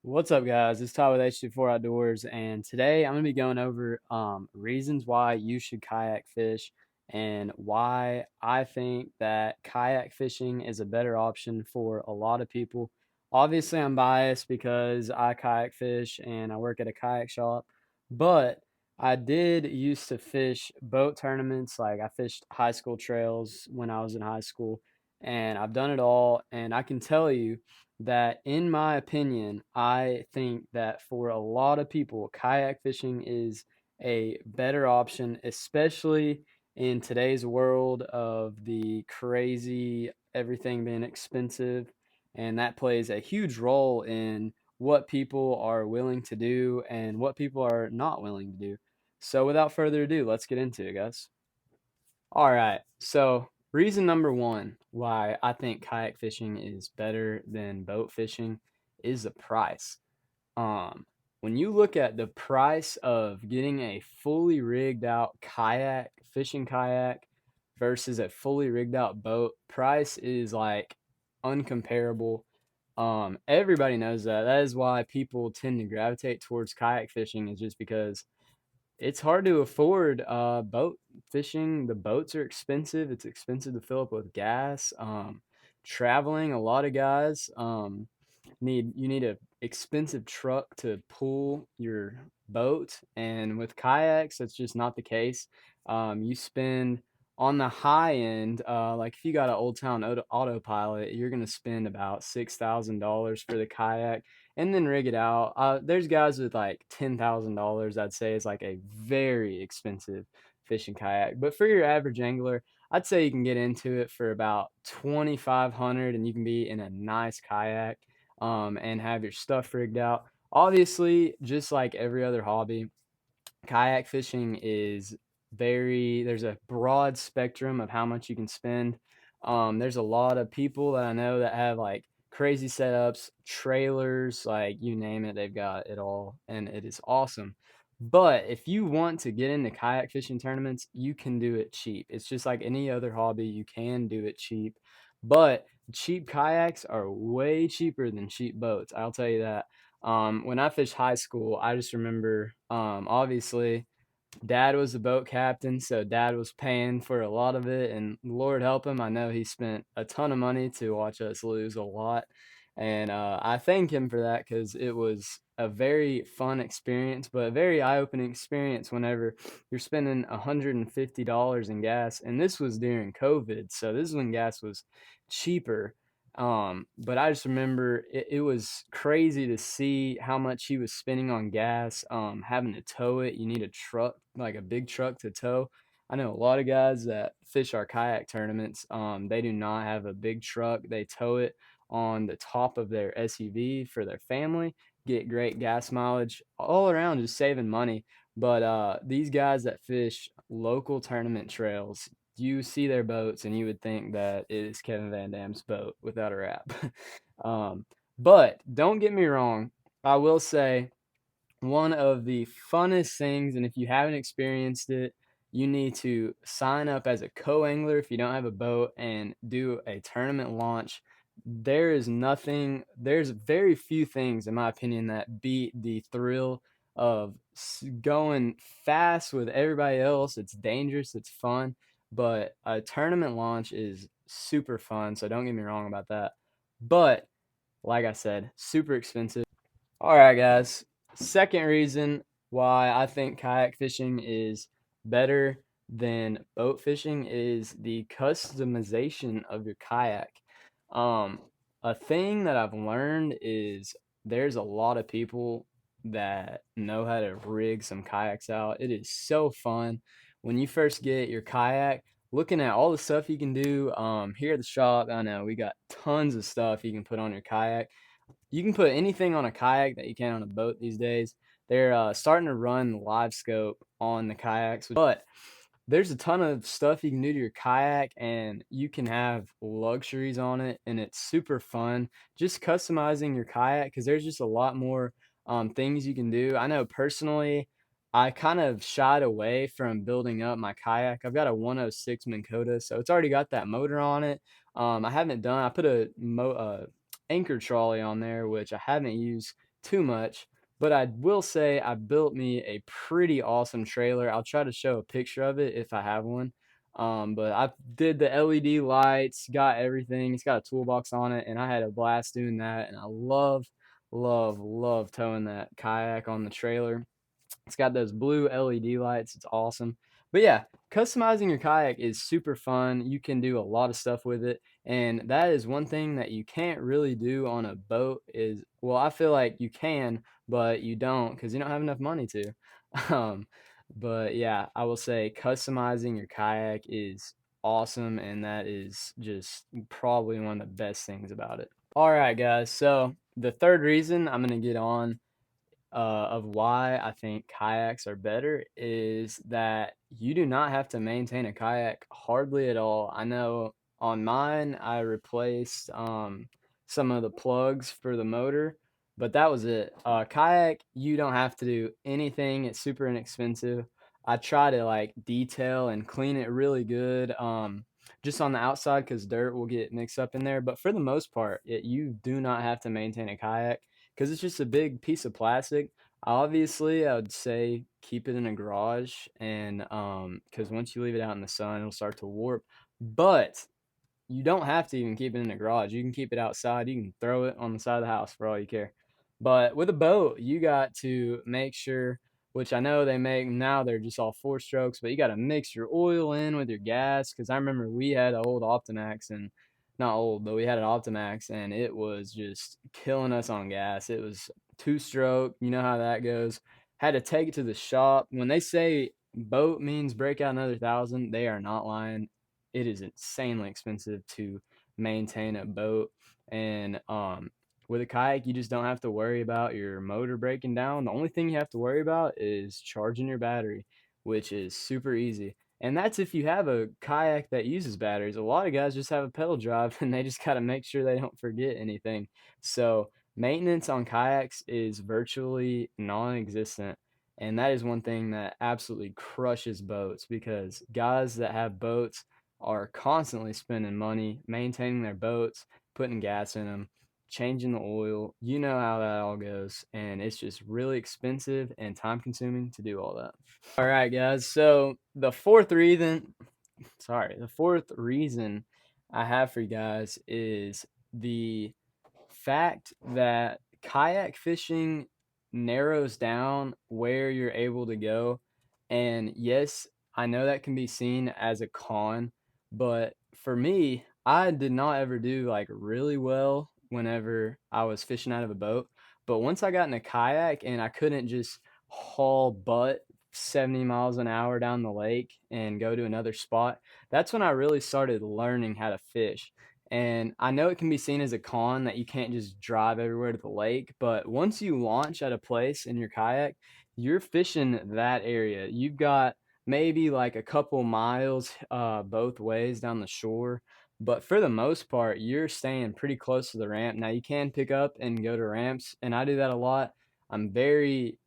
What's up, guys? It's Todd with H24 Outdoors, and today I'm going to be going over reasons why you should kayak fish and why I think that kayak fishing is a better option for a lot of people. Obviously, I'm biased because I kayak fish and I work at a kayak shop, but I did used to fish boat tournaments. Like, I fished high school trails when I was in high school, and I've done it all, and I can tell you that in my opinion, I think that for a lot of people, kayak fishing is a better option, especially in today's world of the crazy everything being expensive. And that plays a huge role in what people are willing to do and what people are not willing to do. So without further ado, let's get into it, guys. All right. So, reason number one why I think kayak fishing is better than boat fishing is the price. Um, when you look at the price of getting a fully rigged out kayak, fishing kayak versus a fully rigged out boat, price is like uncomparable. Everybody knows that. That is why people tend to gravitate towards kayak fishing is just because it's hard to afford boat fishing. The boats are expensive. It's expensive to fill up with gas. Traveling, a lot of guys need a expensive truck to pull your boat, and with kayaks, that's just not the case. You spend on the high end, like if you got an Old Town autopilot, you're gonna spend about $6,000 for the kayak and then rig it out. There's guys with like $10,000. I'd say is like a very expensive fishing kayak. But for your average angler, I'd say you can get into it for about 2,500, and you can be in a nice kayak and have your stuff rigged out. Obviously, just like every other hobby, kayak fishing is there's a broad spectrum of how much you can spend. There's a lot of people that I know that have like crazy setups, trailers, like you name it, they've got it all, and it is awesome. But if you want to get into kayak fishing tournaments, you can do it cheap. It's just like any other hobby, you can do it cheap. But cheap kayaks are way cheaper than cheap boats. I'll tell you that. When I fished high school, I just remember, obviously, dad was the boat captain, so dad was paying for a lot of it, and Lord help him, I know he spent a ton of money to watch us lose a lot, and I thank him for that because it was a very fun experience, but a very eye-opening experience whenever you're spending $150 in gas, and this was during COVID, so this is when gas was cheaper. But I just remember it was crazy to see how much he was spending on gas, having to tow it. You need a truck, like a big truck to tow. I know a lot of guys that fish our kayak tournaments. They do not have a big truck. They tow it on the top of their SUV for their family, get great gas mileage all around, just saving money. But these guys that fish local tournament trails, you see their boats and you would think that it is Kevin Van Dam's boat without a wrap. um, but don't get me wrong, I will say one of the funnest things, and if you haven't experienced it, you need to sign up as a co-angler if you don't have a boat and do a tournament launch. There's very few things, in my opinion, that beat the thrill of going fast with everybody else. It's dangerous, it's fun, but a tournament launch is super fun, so don't get me wrong about that. But like I said, super expensive. All right, guys. Second reason why I think kayak fishing is better than boat fishing is the customization of your kayak. Um, a thing that I've learned is there's a lot of people that know how to rig some kayaks out. It is so fun when you first get your kayak. Looking at all the stuff you can do here at the shop, I know we got tons of stuff you can put on your kayak. You can put anything on a kayak that you can on a boat these days. They're starting to run live scope on the kayaks, but there's a ton of stuff you can do to your kayak, and you can have luxuries on it, and it's super fun just customizing your kayak because there's just a lot more things you can do. I know personally, I kind of shied away from building up my kayak. I've got a 106 Minn Kota, so it's already got that motor on it. I put a anchor trolley on there, which I haven't used too much, but I will say I built me a pretty awesome trailer. I'll try to show a picture of it if I have one. But I did the LED lights, got everything. It's got a toolbox on it, and I had a blast doing that. And I love towing that kayak on the trailer. It's got those blue LED lights. It's awesome. But yeah, customizing your kayak is super fun. You can do a lot of stuff with it. And that is one thing that you can't really do on a boat is, well, I feel like you can, but you don't because you don't have enough money to. Um, but yeah, I will say customizing your kayak is awesome, and that is just probably one of the best things about it. All right, guys. So the third reason I'm gonna get on of why I think kayaks are better is that you do not have to maintain a kayak hardly at all. I know on mine, I replaced some of the plugs for the motor, but that was it. Kayak, you don't have to do anything. It's super inexpensive. I try to like detail and clean it really good. Just on the outside because dirt will get mixed up in there. But for the most part, you do not have to maintain a kayak because it's just a big piece of plastic. Obviously, I would say keep it in a garage, and because once you leave it out in the sun, it'll start to warp. But you don't have to even keep it in the garage. You can keep it outside. You can throw it on the side of the house for all you care. But with a boat, you got to make sure, which I know they make now, they're just all four strokes, but you got to mix your oil in with your gas. Because I remember we had an old Optimax, and not old, but we had an Optimax, and it was just killing us on gas. It was two stroke. You know how that goes. Had to take it to the shop. When they say boat means break out another thousand, they are not lying. It is insanely expensive to maintain a boat. And with a kayak, you just don't have to worry about your motor breaking down. The only thing you have to worry about is charging your battery, which is super easy. And that's if you have a kayak that uses batteries. A lot of guys just have a pedal drive and they just got to make sure they don't forget anything. So, maintenance on kayaks is virtually non existent. And that is one thing that absolutely crushes boats because guys that have boats are constantly spending money maintaining their boats, putting gas in them, changing the oil. You know how that all goes. And it's just really expensive and time consuming to do all that. All right, guys. So the fourth reason I have for you guys is the fact that kayak fishing narrows down where you're able to go. And yes, I know that can be seen as a con, but for me, I did not ever do like really well whenever I was fishing out of a boat. But once I got in a kayak and I couldn't just haul butt 70 miles an hour down the lake and go to another spot, that's when I really started learning how to fish. And I know it can be seen as a con that you can't just drive everywhere to the lake, but once you launch at a place in your kayak, you're fishing that area. You've got maybe like a couple miles both ways down the shore, but for the most part, you're staying pretty close to the ramp. Now you can pick up and go to ramps, and I do that a lot. I'm very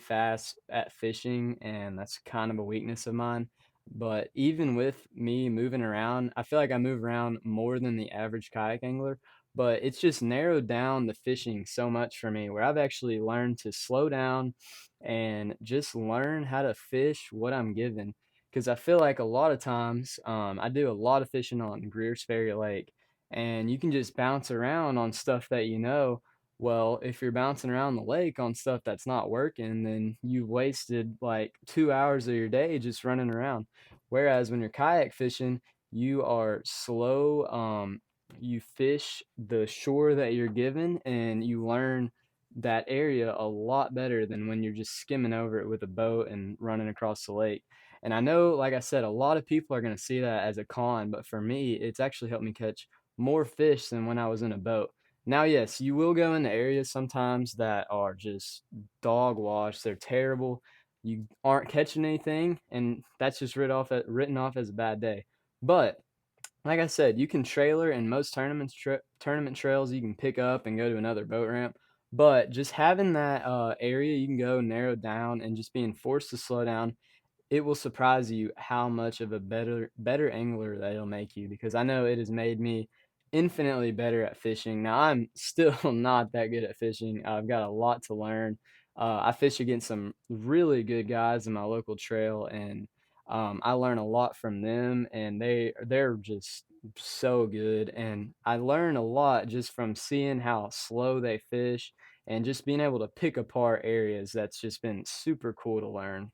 fast at fishing, and that's kind of a weakness of mine. But even with me moving around, I feel like I move around more than the average kayak angler. But it's just narrowed down the fishing so much for me where I've actually learned to slow down and just learn how to fish what I'm given. Because I feel like a lot of times, I do a lot of fishing on Greer's Ferry Lake, and you can just bounce around on stuff that you know. Well, if you're bouncing around the lake on stuff that's not working, then you've wasted like 2 hours of your day just running around. Whereas when you're kayak fishing, you are slow. You fish the shore that you're given, and you learn that area a lot better than when you're just skimming over it with a boat and running across the lake. And I know, like I said, a lot of people are going to see that as a con, but for me, it's actually helped me catch more fish than when I was in a boat. Now, yes, you will go into areas sometimes that are just dog wash. They're terrible. You aren't catching anything, and that's just written off as a bad day. But like I said, you can trailer in most tournament trails. You can pick up and go to another boat ramp. But just having that area you can go narrowed down and just being forced to slow down, it will surprise you how much of a better angler that'll make you because I know it has made me infinitely better at fishing. Now, I'm still not that good at fishing. I've got a lot to learn. I fish against some really good guys in my local trail, and I learn a lot from them, and they're just so good. And I learn a lot just from seeing how slow they fish and just being able to pick apart areas. That's just been super cool to learn.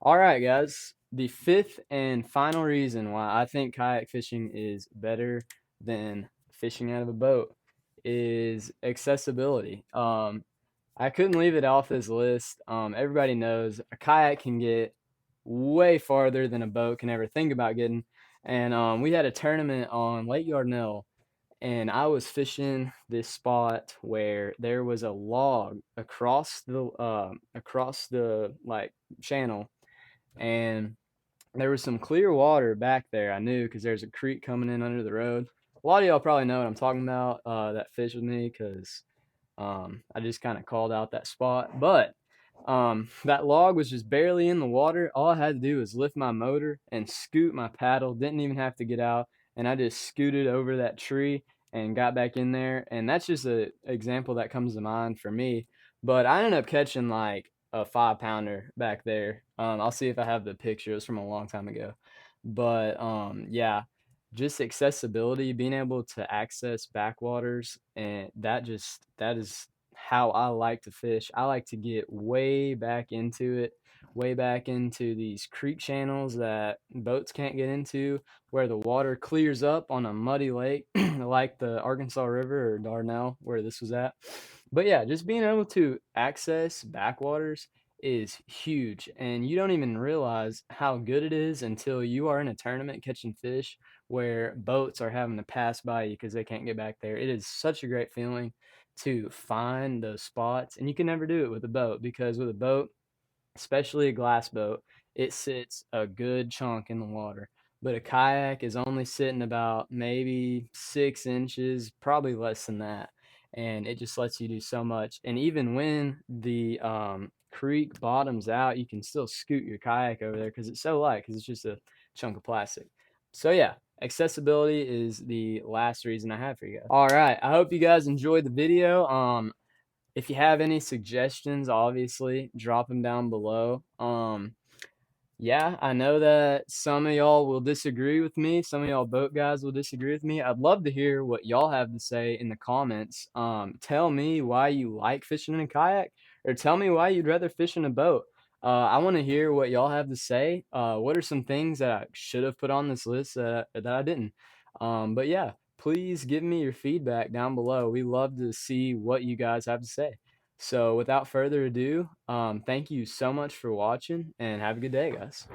All right, guys. The fifth and final reason why I think kayak fishing is better than fishing out of a boat is accessibility. I couldn't leave it off this list. Everybody knows a kayak can get way farther than a boat can ever think about getting. And we had a tournament on Lake Yarnell, and I was fishing this spot where there was a log across the like channel, and there was some clear water back there. I knew because there's a creek coming in under the road. A lot of y'all probably know what I'm talking about. That fish with me, because I just kind of called out that spot. But that log was just barely in the water. All I had to do was lift my motor and scoot my paddle. Didn't even have to get out, and I just scooted over that tree and got back in there. And that's just an example that comes to mind for me. But I ended up catching like a 5 pounder back there. I'll see if I have the picture. It was from a long time ago. But yeah, just accessibility, being able to access backwaters, and that is how I like to fish. I like to get way back into it, way back into these creek channels that boats can't get into, where the water clears up on a muddy lake like the Arkansas River or Dardanelle, where this was at. But yeah, just being able to access backwaters is huge, and you don't even realize how good it is until you are in a tournament catching fish where boats are having to pass by you because they can't get back there. It is such a great feeling to find those spots, and you can never do it with a boat, because with a boat, especially a glass boat, it sits a good chunk in the water. But a kayak is only sitting about maybe 6 inches, probably less than that. And it just lets you do so much. And even when the creek bottoms out, you can still scoot your kayak over there because it's so light, because it's just a chunk of plastic. So, yeah, accessibility is the last reason I have for you guys. All right. I hope you guys enjoyed the video. If you have any suggestions, obviously drop them down below. Yeah, I know that some of y'all will disagree with me. Some of y'all boat guys will disagree with me. I'd love to hear what y'all have to say in the comments. Tell me why you like fishing in a kayak, or tell me why you'd rather fish in a boat. I want to hear what y'all have to say. What are some things that I should have put on this list that I didn't? But yeah, please give me your feedback down below. We love to see what you guys have to say. So without further ado, thank you so much for watching, and have a good day, guys.